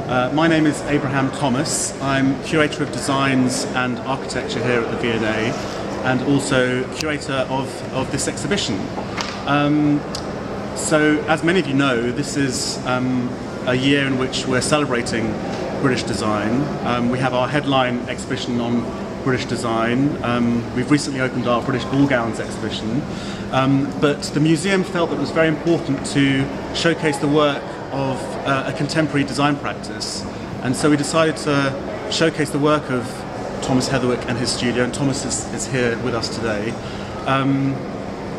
My name is Abraham Thomas. I'm Curator of Designs and Architecture here at the V&A and also curator of this exhibition. So, as many of you know, this is a year in which we're celebrating British design. We have our headline exhibition on British design. We've recently opened our British ball gowns exhibition. But the museum felt that it was very important to showcase the work of a contemporary design practice. And so we decided to showcase the work of Thomas Heatherwick and his studio, and Thomas is here with us today,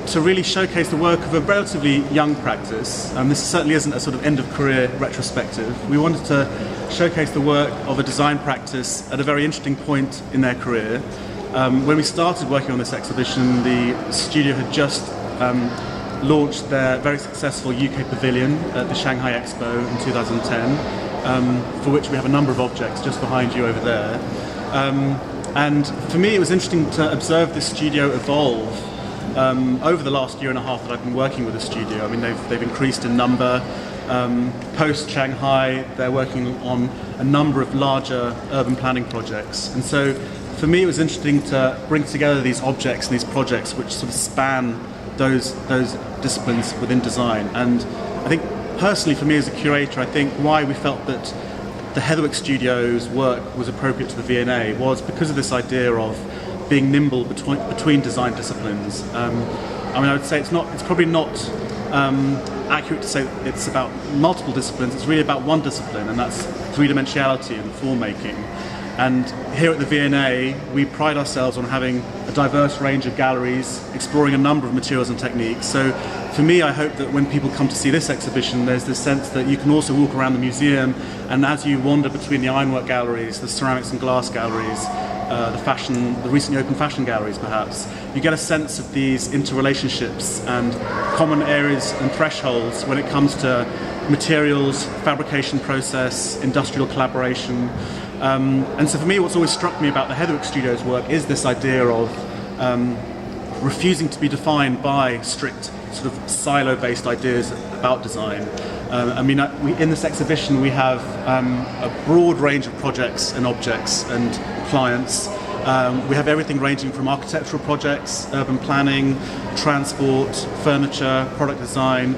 to really showcase the work of a relatively young practice. This certainly isn't a sort of end-of-career retrospective. We wanted to showcase the work of a design practice at a very interesting point in their career. When we started working on this exhibition, the studio had just launched their very successful UK pavilion at the Shanghai Expo in 2010, for which we have a number of objects just behind you over there. And for me it was interesting to observe this studio evolve over the last year and a half that I've been working with the studio. I mean, they've increased in number. Post-Shanghai, they're working on a number of larger urban planning projects. And so for me it was interesting to bring together these objects and these projects which sort of span those disciplines within design. And I think personally for me as a curator, I think why we felt that the Heatherwick Studio's work was appropriate to the V&A was because of this idea of being nimble between design disciplines. I mean, I would say it's probably not accurate to say that it's about multiple disciplines. It's really about one discipline, and that's three-dimensionality and form making. And here at the V&A, we pride ourselves on having a diverse range of galleries, exploring a number of materials and techniques. So for me, I hope that when people come to see this exhibition, there's this sense that you can also walk around the museum, and as you wander between the ironwork galleries, the ceramics and glass galleries, the recently opened fashion galleries perhaps, you get a sense of these interrelationships and common areas and thresholds when it comes to materials, fabrication process, industrial collaboration. And so for me, what's always struck me about the Heatherwick Studio's work is this idea of refusing to be defined by strict sort of silo-based ideas about design. I mean, in this exhibition we have a broad range of projects and objects and clients. We have everything ranging from architectural projects, urban planning, transport, furniture, product design,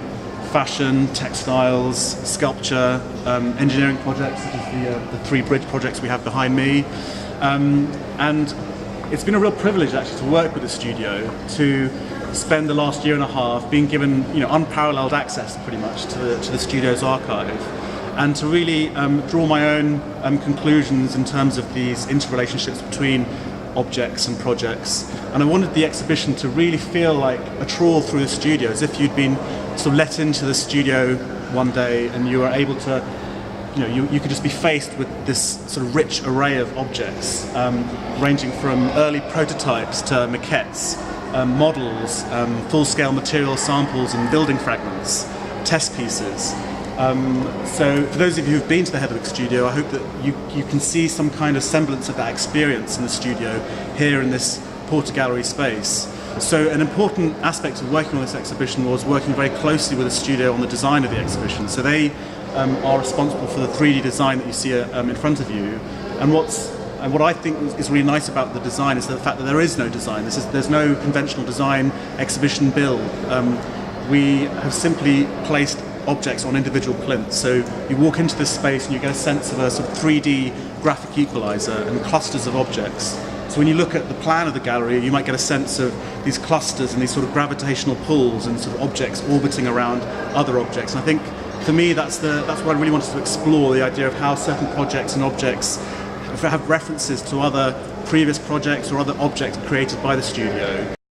fashion, textiles, sculpture, engineering projects such as the three bridge projects we have behind me. And it's been a real privilege actually to work with the studio, to spend the last year and a half being given unparalleled access pretty much to the studio's archive, and to really draw my own conclusions in terms of these interrelationships between objects and projects. And I wanted the exhibition to really feel like a trawl through the studio, as if you'd been sort of let into the studio one day and you were able to, you could just be faced with this sort of rich array of objects, ranging from early prototypes to maquettes, models, full-scale material samples and building fragments, test pieces. So for those of you who've been to the Heatherwick Studio, I hope that you can see some kind of semblance of that experience in the studio here in this Porter Gallery space. So an important aspect of working on this exhibition was working very closely with the studio on the design of the exhibition. So they are responsible for the 3D design that you see in front of you. And what I think is really nice about the design is the fact that there is no design. There's no conventional design exhibition build. We have simply placed objects on individual plinths. So you walk into this space and you get a sense of a sort of 3D graphic equalizer and clusters of objects. So when you look at the plan of the gallery, you might get a sense of these clusters and these sort of gravitational pulls and sort of objects orbiting around other objects. And I think for me that's what I really wanted to explore, the idea of how certain projects and objects have references to other previous projects or other objects created by the studio.